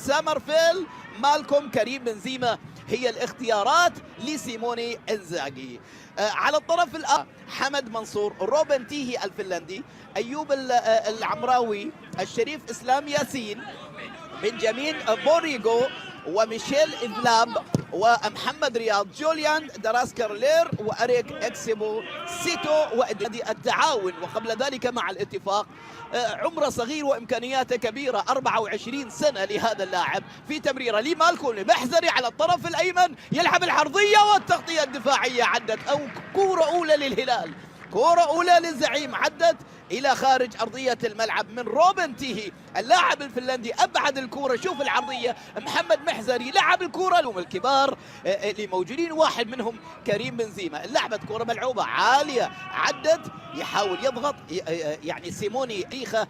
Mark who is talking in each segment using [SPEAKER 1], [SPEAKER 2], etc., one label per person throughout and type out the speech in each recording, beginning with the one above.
[SPEAKER 1] سامرفيل مالكوم كريم بنزيما هي الاختيارات لسيموني إنزاغي. على الطرف الآخر حمد منصور، روبن تيهي الفنلندي، أيوب العمراوي، الشريف إسلام ياسين، بنجامين بوريغو، وميشيل إذلاب، ومحمد رياض، جوليان دراسكرلير، وأريك إكسيبو سيتو، ونادي التعاون. وقبل ذلك مع الاتفاق عمره صغير وإمكانياته كبيرة، 24 سنة لهذا اللاعب. في تمريرة لمالكوم محزري على الطرف الأيمن، يلعب العرضية والتغطية الدفاعية، عدت أو كورة أولى للهلال، كورة أولى للزعيم، عدت إلى خارج أرضية الملعب من روبن تيهي اللاعب الفنلندي. أبعد الكورة، شوف العرضية، محمد محزري لعب الكورة لهم الكبار اللي موجودين، واحد منهم كريم بنزيما. اللعبة كورة ملعوبة عالية، عدت، يحاول يضغط، يعني سيموني إيخا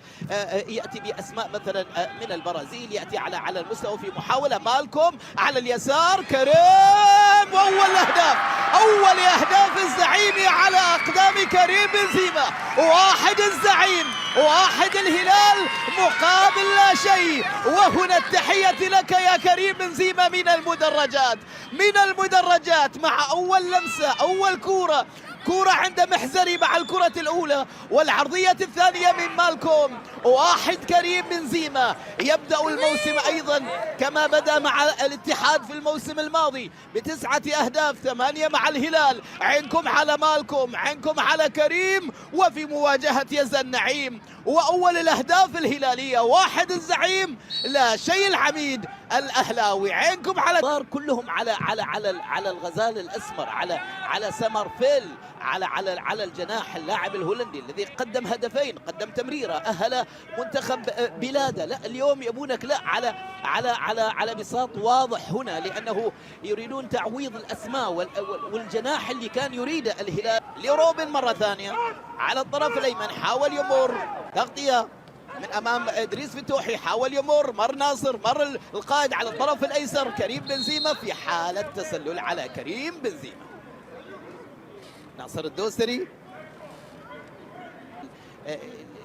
[SPEAKER 1] يأتي بأسماء مثلا من البرازيل، يأتي على المستوى في محاولة. مالكوم على اليسار، كريم، وأول أهداف، أول أهداف الزعيم على أقدام كريم بنزيما. واحد الزعيم، واحد الهلال، مقابل لا شيء. وهنا التحية لك يا كريم بنزيما من المدرجات، من المدرجات، مع أول لمسة، أول كورة عند محزري مع الكرة الأولى، والعرضية الثانية من مالكوم. واحد كريم بنزيما يبدأ الموسم أيضا كما بدأ مع الاتحاد في الموسم الماضي ب9 أهداف، 8 مع الهلال. عينكم على مالكوم، عينكم على كريم، وفي مواجهة يزن النعيم. وأول الأهداف الهلالية، واحد الزعيم لا شيء العميد الأهلاوي. عينكم على كلهم على الغزال الأسمر، على سامرفيل، على الجناح اللاعب الهولندي الذي قدم هدفين، قدم تمريرة، أهل منتخب بلاده. لا اليوم يبونك لا على بساط واضح هنا، لأنه يريدون تعويض الأسماء والجناح اللي كان يريده الهلال. لروبن مرة ثانية على الطرف الأيمن، حاول يمر، تغطية من أمام إدريس فتوحي، حاول يمر، مر ناصر، مر القائد على الطرف الأيسر كريم بنزيما، في حالة تسلل على كريم بنزيما. ناصر الدوسري،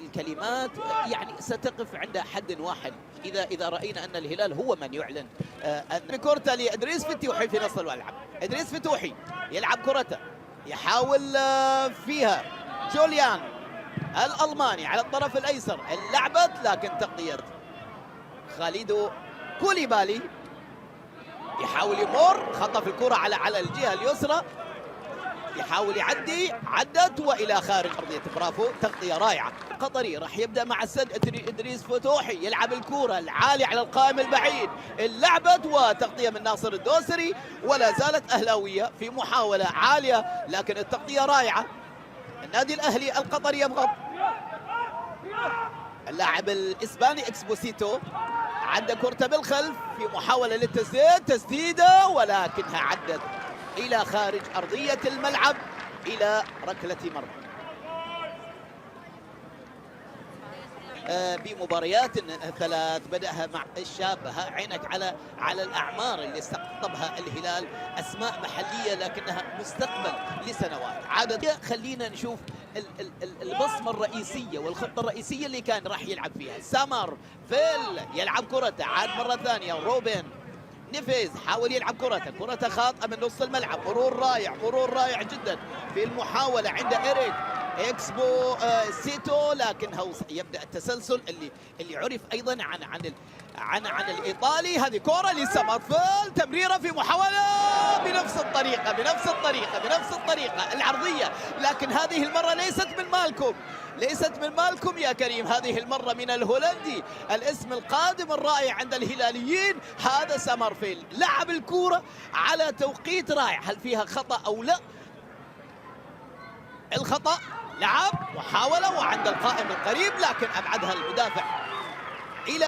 [SPEAKER 1] الكلمات يعني ستقف عند حد واحد إذا رأينا أن الهلال هو من يعلن أن كرة لإدريس فتوحي في نص الملعب. إدريس فتوحي يلعب كرته، يحاول فيها جوليان الألماني على الطرف الأيسر، اللعبت لكن تغطية خالدو كوليبالي، يحاول يمر، خطف الكرة على الجهة اليسرى، يحاول يعدي، عدت والى خارج ارضيه. برافو، تغطيه رائعه. قطري راح يبدا مع السد، ادريس فتوحي يلعب الكره العاليه على القائم البعيد، اللعبت وتغطيه من ناصر الدوسري، ولا زالت اهلاويه في محاوله عاليه لكن التغطيه رائعه. النادي الاهلي القطري يضغط، اللاعب الاسباني اكسبوسيتو عدى كرته بالخلف في محاوله للتسديد، تسديده ولكنها عدت إلى خارج أرضية الملعب إلى ركلة مرمى. بمباريات ثلاث بدأها مع الشابة، عينك على الأعمار اللي استقطبها الهلال، أسماء محلية لكنها مستقبل لسنوات. عادة خلينا نشوف البصمة الرئيسية والخطة الرئيسية اللي كان راح يلعب فيها. سامرفيل يلعب كرته، عاد مرة ثانية روبن نيفيز حاول يلعب كرته خاطئة من نص الملعب، مرور رائع جدا في المحاولة عند إريك إكسبو سيتو، لكنها يبدأ التسلسل اللي عرف أيضا عن الإيطالي. هذه كرة لسامرفيل، تمريرة في محاولة بنفس الطريقة العرضية، لكن هذه المرة ليست من مالكوم يا كريم، هذه المرة من الهولندي، الاسم القادم الرائع عند الهلاليين، هذا سامرفيل. لعب الكرة على توقيت رائع، هل فيها خطأ أو لا؟ الخطأ، لعب محاولة وعند القائم القريب لكن أبعدها المدافع. إلى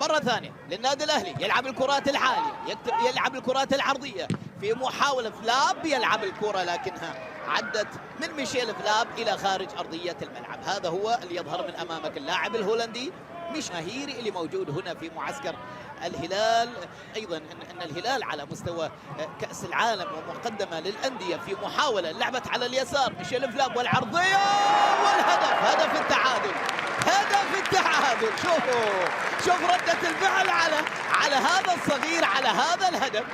[SPEAKER 1] مرة ثانية للنادي الأهلي، يلعب الكرات العالية، يلعب الكرات العرضية في محاولة. فلاب يلعب الكرة لكنها عدت من ميشيل فلاب إلى خارج أرضية الملعب. هذا هو اللي يظهر من أمامك، اللاعب الهولندي مش مهيري اللي موجود هنا في معسكر الهلال. أيضا أن الهلال على مستوى كأس العالم ومقدمة للأندية في محاولة لعبت على اليسار، ميشيل فلاب والعرضية والهدف، هدف التعادل، هدف التعادل. شوف ردة الفعل على هذا الصغير، على هذا الهدف،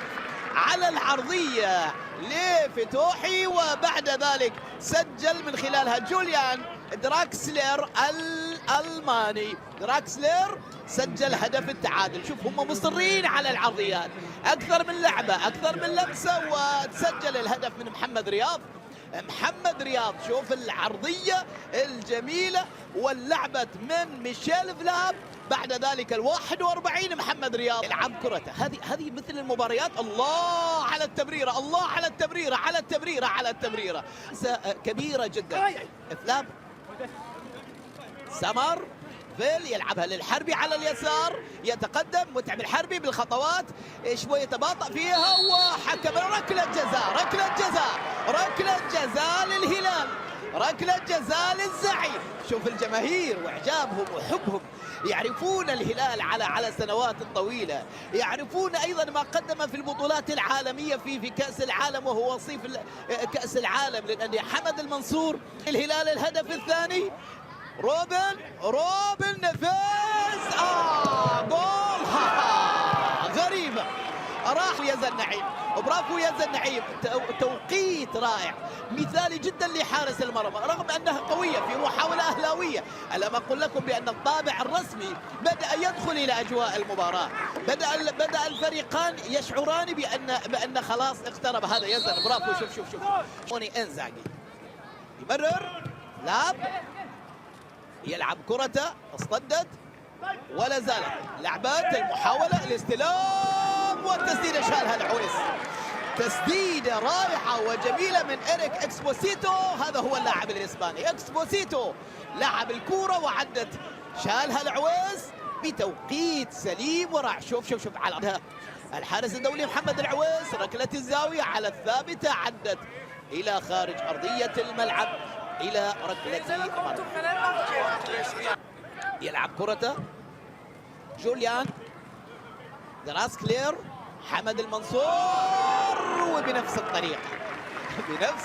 [SPEAKER 1] على العرضية لفتوحي، وبعد ذلك سجل من خلالها جوليان دراكسلر الألماني. دراكسلر سجل هدف التعادل. شوف هم مصرين على العرضيات، أكثر من لعبة، أكثر من لمسة، وتسجل الهدف من محمد رياض. محمد رياض، شوف العرضية الجميلة واللعبة من ميشيل فلاب. بعد ذلك 41 محمد رياض يلعب كرته. هذه مثل المباريات. الله على التمريرة، الله على التمريرة، على التمريرة، على التمريرة كبيرة جدا. فلاب، سمر فيل يلعبها للحربي على اليسار، يتقدم متعب الحربي بالخطوات، شوي يتباطأ فيها، وحكم ركلة جزاء، ركلة جزاء، ركلة جزاء للهلال، ركلة جزاء للزعيم. شوف الجماهير واعجابهم وحبهم، يعرفون الهلال على سنوات طويلة، يعرفون ايضا ما قدم في البطولات العالمية في كأس العالم، وهو وصيف كأس العالم للأندية. حمد المنصور الهلال الهدف الثاني. روبن نفيز، جول غريبة، راح يزن نعيم، برافو يزن نعيم، توقيت رائع مثالي جدا لحارس المرمى، رغم انها قوية في محاولة اهلاوية. ألم أقل لكم بأن الطابع الرسمي بدأ يدخل إلى أجواء المباراة، بدأ الفريقان يشعران بأن خلاص اقترب. هذا يزن، برافو. شوف موني إنزاغي يمرر، لعب، يلعب كرته، اصطدت ولا زالت لعبات المحاولة، الاستلام والتسديدة، شالها العويس. تسديدة رائعة وجميلة من إريك إكسبوسيتو. هذا هو اللاعب الإسباني إكسبوسيتو، لعب الكرة وعدت، شالها العويس بتوقيت سليم ورائع. شوف على الحارس الدولي محمد العويس، ركلة الزاوية على الثابتة، عدت إلى خارج أرضية الملعب إلى ركلة المرمى. يلعب كرته جوليان دراسكلير، حمد المنصور، وبنفس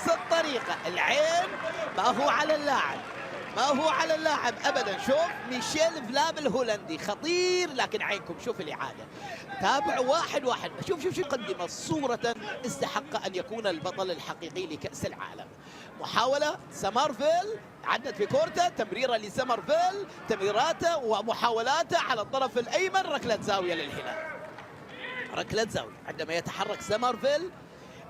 [SPEAKER 1] الطريقة العين ما هو على اللاعب، ما هو على اللاعب ابدا. شوف ميشيل فلاب الهولندي خطير، لكن عينكم شوف الاعاده، تابعوا واحد. شوف قدم صوره استحق ان يكون البطل الحقيقي لكأس العالم. محاوله سمارفيل، عدت في كورته، تمريره لسمارفيل، تمريراته ومحاولاته على الطرف الايمن، ركله زاويه للهلال، ركله زاويه. عندما يتحرك سمارفيل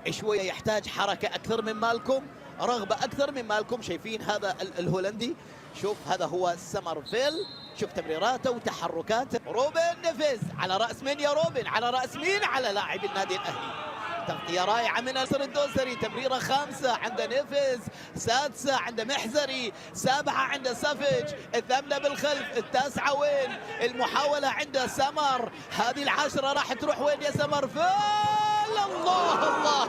[SPEAKER 1] شويه يحتاج حركه اكثر من مالكم، رغبة أكثر من مالكم. شايفين هذا الهولندي، شوف هذا هو سمرفيل، شوف تمريراته وتحركاته. روبن نفيز على رأس مين يا روبن؟ على رأس مين؟ على لاعب النادي الأهلي. تغطية رائعة من ناصر الدوسري، تمريرة 5 عند نفيز، 6 عند محزري، 7 عند سافيج، 8 بالخلف، 9 وين؟ المحاولة عند سمر، هذه 10 راح تروح وين يا سمرفيل؟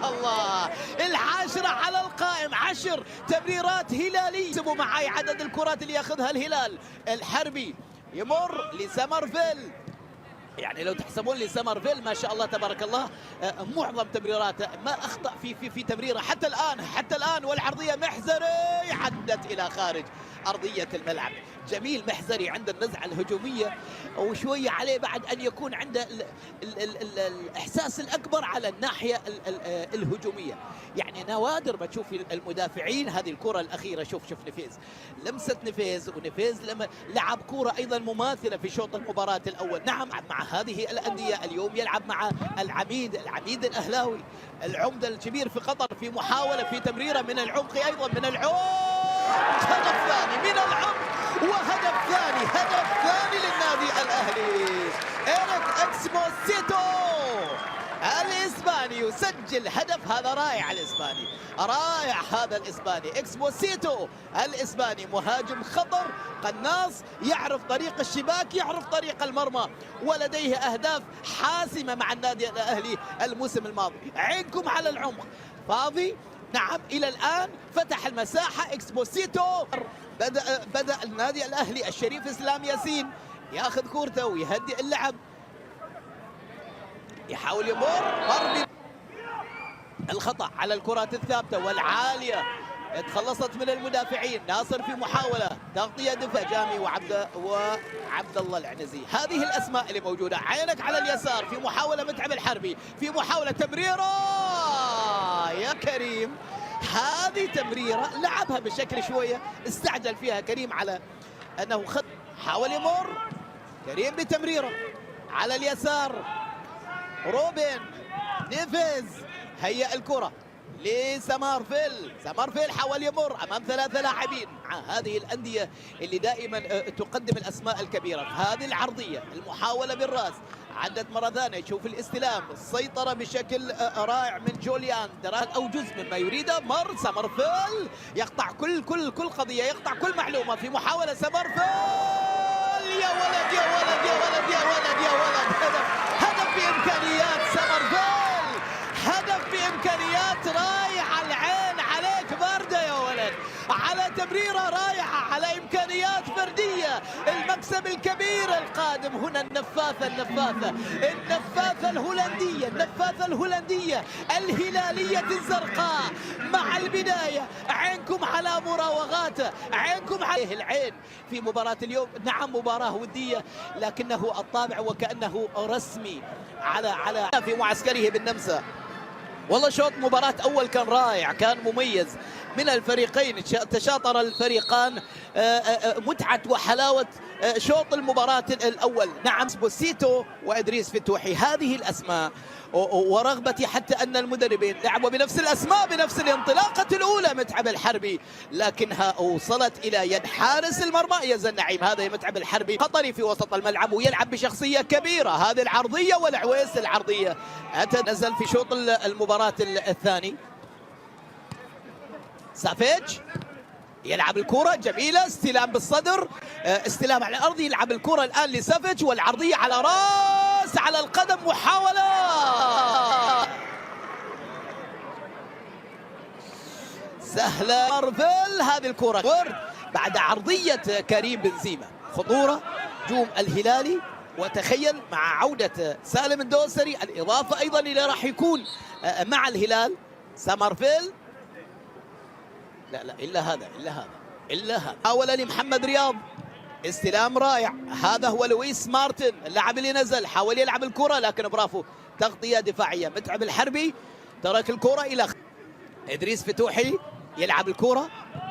[SPEAKER 1] الله 10 على القائم، 10 تمريرات هلالية. اكتبوا معي عدد الكرات اللي ياخذها الهلال. الحربي يمر لسمرفيل، يعني لو تحسبون لسمرفيل ما شاء الله تبارك الله معظم تمريراته ما اخطا في تمريره حتى الان. والعرضيه محزري عدت الى خارج ارضيه الملعب. جميل محزري عند النزعه الهجوميه، وشويه عليه بعد ان يكون عنده الاحساس الاكبر على الناحيه الهجوميه. يعني نوادر ما تشوف المدافعين هذه الكره الاخيره. شوف نفيز، لمسه نفيز، ونفيز لما لعب كره ايضا مماثله في شوط المباراه الاول. نعم مع هذه الانديه، اليوم يلعب مع العميد الاهلاوي، العمده الكبير في قطر، في محاوله في تمريره من العمق، ايضا من العمق، هدف ثاني من العمق، وهدف ثاني للنادي الاهلي. إريك إكسبوسيتو الاسباني يسجل هدف. هذا رائع الاسباني، رائع هذا الاسباني. إكسبوسيتو الاسباني مهاجم خطر، قناص، يعرف طريق الشباك، يعرف طريق المرمى، ولديه اهداف حاسمه مع النادي الاهلي الموسم الماضي. عينكم على العمق، فاضي. نعم الى الان فتح المساحه إكسبوسيتو. بدأ النادي الأهلي الشريف إسلام ياسين ياخذ كورته ويهدئ اللعب، يحاول يمر، الخطأ على الكرات الثابتة والعالية تخلصت من المدافعين. ناصر في محاولة تغطية دفاع جامي وعبد الله العنزي. هذه الأسماء اللي موجودة. عينك على اليسار في محاولة متعب الحربي، في محاولة تمريرة يا كريم. هذه تمريرة لعبها بشكل شوية استعجل فيها كريم على أنه حاول يمر كريم بتمريرة على اليسار. روبن نيفيز هيأ الكرة لسمارفيل. سمارفيل حاول يمر امام 3 لاعبين مع هذه الانديه اللي دائما تقدم الاسماء الكبيره. في هذه العرضيه المحاوله بالراس، عدت مره ثانيه، شوف الاستلام، السيطره بشكل رائع من جوليان دراك او جزء مما يريده. مر سمارفيل يقطع كل قضيه، يقطع كل معلومه في محاوله. سمارفيل يا ولد يا ولد يا ولد يا ولد يا ولد. هدف بامكانيات سمارفيل، هدف بامكانيات رائعه. العين عليك بارده يا ولد، على تمريره رائعه، على امكانيات فرديه. المكسب الكبير القادم هنا النفاثه الهولنديه الهلاليه الزرقاء. مع البدايه عينكم على مراوغاته، عينكم عليه. العين في مباراه اليوم نعم مباراه وديه، لكنه الطابع وكانه رسمي على في معسكره بالنمسا. والله شوط مباراة أول كان رائع، كان مميز من الفريقين، تشاطر الفريقان. متعة وحلاوة شوط المباراة الأول. نعم بوسيتو وإدريس فتوحي، هذه الأسماء، ورغبتي حتى أن المدربين لعبوا بنفس الأسماء بنفس الانطلاقة الأولى. متعب الحربي لكنها وصلت إلى يد حارس المرمى يزن نعيم. هذا متعب الحربي خطري في وسط الملعب ويلعب بشخصية كبيرة. هذه العرضية والعويس العرضية نزل في شوط المباراة الثاني. سافيج يلعب الكرة جميلة، استلام بالصدر، استلام على الأرض، يلعب الكرة الآن لسافيج والعرضية على راس على القدم. محاولة سهلة مارفيل. هذه الكرة بعد عرضية كريم بنزيما. خطورة جوم الهلالي، وتخيل مع عودة سالم الدوسري الإضافة أيضا اللي راح يكون مع الهلال. سمارفيل لا إلا هذا محاولة لمحمد رياض، استلام رائع. هذا هو لويس مارتن اللاعب اللي نزل، حاول يلعب الكرة لكن برافو، تغطية دفاعية. متعب الحربي ترك الكرة إلى إدريس فتوحي يلعب الكرة،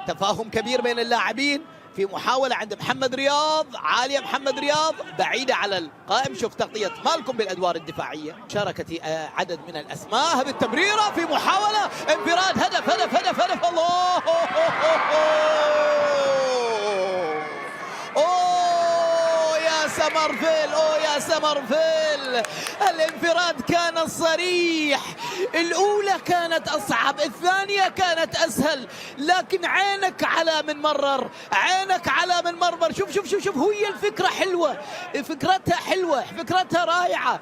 [SPEAKER 1] تفاهم كبير بين اللاعبين في محاولة عند محمد رياض عالية. محمد رياض بعيدة على القائم. شوف تغطية مالكم بالأدوار الدفاعية. شاركت عدد من الأسماء. هذه التمريرة في محاولة انفراد. هدف الله. يا سمارفيل الانفراد كان صريح. الأولى كانت أصعب، الثانية كانت أسهل، لكن عينك على من مرر، عينك على من مرمر. شوف هي الفكرة حلوة، فكرتها رائعة.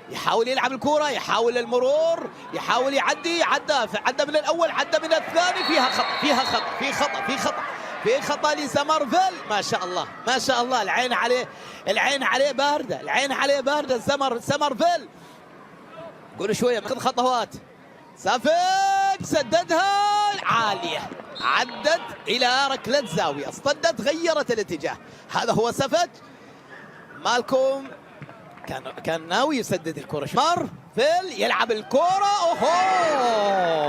[SPEAKER 1] يحاول يلعب الكرة، يحاول المرور، يحاول يعدي. عدى من الأول، عدى من الثاني. في خطأ لسمارفيل. ما شاء الله العين عليه باردة. سمارفيل قولوا شوية خذ خطوات. سافيك سددها عالية، عدت إلى ركلة زاوية، اصطدت غيرت الاتجاه. هذا هو سافيك. مالكم كان ناوي يسدد الكرة. مارفيل يلعب الكرة.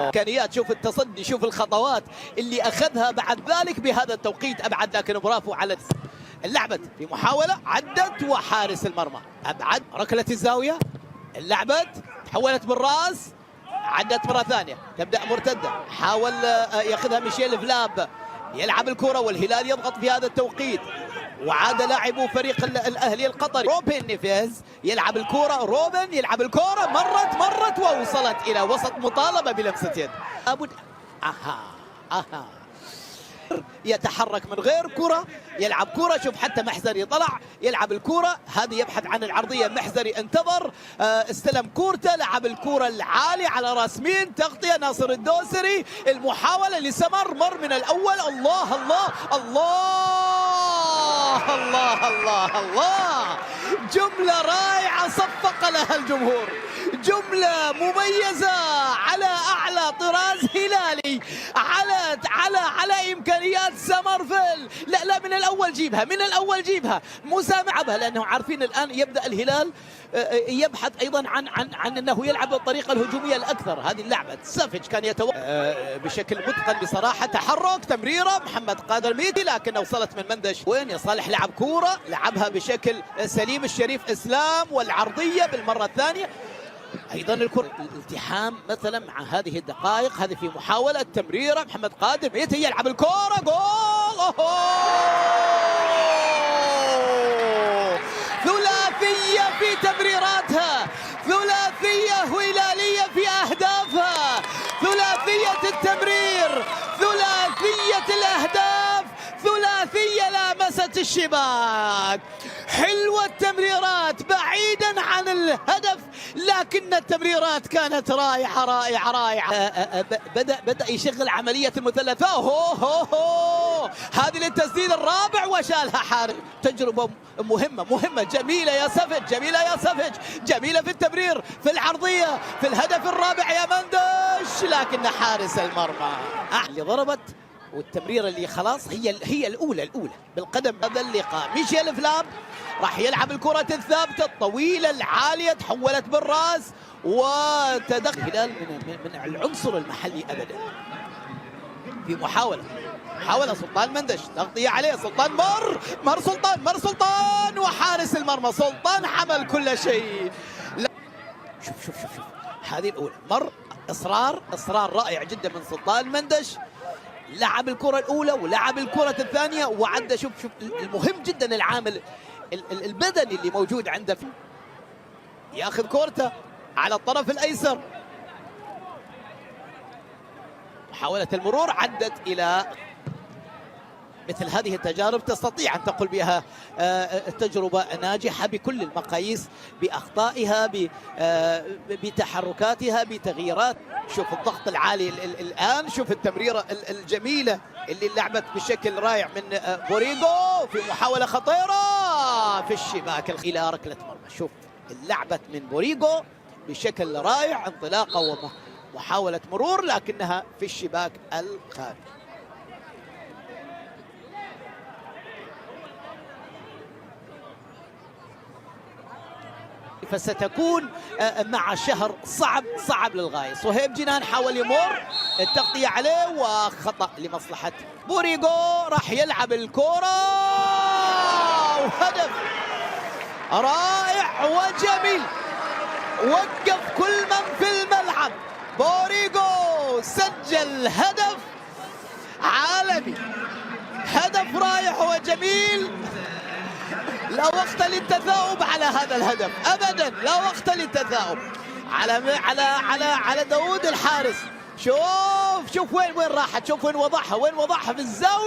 [SPEAKER 1] امكانيات، شوف التصدي، شوف الخطوات اللي اخذها بعد ذلك بهذا التوقيت ابعد، لكن برافو على اللعبة في محاولة عدت وحارس المرمى ابعد. ركلة الزاوية، اللعبة تحولت بالراس، عدت مرة ثانية، تبدأ مرتدة، حاول ياخذها ميشيل فلاب، يلعب الكرة والهلال يضغط في هذا التوقيت. وعاد لاعبو فريق الأهلي القطري. روبن نيفيز يلعب الكرة، مرت ووصلت إلى وسط، مطالبة بلمسة يد. لابد يتحرك من غير كرة، يلعب كرة. شوف حتى محزري طلع يلعب الكرة، هذه يبحث عن العرضية. محزري انتظر، استلم كورته، لعب الكرة العالية على راس مين، تغطية ناصر الدوسري. المحاولة لسمر، مر من الأول. الله جملة رائعة صفق لها الجمهور، جملة مميزة على أعلى طراز هلالي. على امكانيات سمرفيل. لا من الاول جيبها، من الاول جيبها، مسامعه بها، لانه عارفين الان يبدا الهلال يبحث ايضا عن انه يلعب بالطريقه الهجوميه الاكثر. هذه اللعبه سافيج كان بشكل متقن بصراحه، تحرك، تمريره محمد قادر ميدي، لكن وصلت من مندش. وين يا صالح؟ لعب كوره، لعبها بشكل سليم الشريف اسلام، والعرضيه بالمره الثانيه. ايضا الكره الالتحام مثلا مع هذه الدقائق. هذه في محاوله تمريره محمد قادر ميدي، يلعب الكوره، جول. ثلاثيه في تمريراتها، ثلاثيه هلاليه في اهدافها، ثلاثيه التمرير، ثلاثيه الاهداف، ثلاثيه لامست الشباك. حلوه التمريرات بعيدا عن الهدف، لكن التمريرات كانت رائعه رائعه رائعه. بدا يشغل عمليه المثلث. هو هذه للتسديد الرابع وشالها حارس. تجربه مهمه جميله يا سافيج، جميله يا سافيج، جميله في التمرير، في العرضيه، في الهدف الرابع يا مندش، لكن حارس المرمى اللي ضربت، والتمريره اللي خلاص هي الاولى بالقدم. هذا اللقاء ميشيل فلاب راح يلعب الكره الثابته الطويله العاليه، تحولت بالراس وتدخل الهلال من العنصر المحلي ابدا. في محاوله سلطان مندش، تغطيه عليه سلطان، مر سلطان وحارس المرمى سلطان حمل كل شيء. شوف هذه الاولى، مر اصرار رائع جدا من سلطان مندش، لعب الكرة الأولى ولعب الكرة الثانية وعدى. شوف المهم جدا العامل البدني اللي موجود عنده. ياخذ كورته على الطرف الأيسر، محاولة المرور عدت إلى مثل هذه التجارب تستطيع أن تقول بها تجربة ناجحة بكل المقاييس، بأخطائها، بتحركاتها، بتغييرات. شوف الضغط العالي الآن، شوف التمريرة الجميلة اللي لعبت بشكل رائع من بوريغو في محاولة خطيرة في الشباك إلى ركلة مرمى. شوف لعبت من بوريغو بشكل رائع، انطلاقة ومحاولة مرور، لكنها في الشباك الخارج. فستكون مع شهر صعب للغاية. صهيب جنان حاول يمر، التغطية عليه وخطأ لمصلحة بوريغو، راح يلعب الكرة وهدف رائع وجميل، وقف كل من في الملعب. بوريغو سجل هدف عالمي، هدف رائع وجميل. لا وقت للتثاؤب على هذا الهدف ابدا، لا وقت للتثاؤب على داوود الحارس. شوف وين راحت، شوف وين وضعها في الزاويه.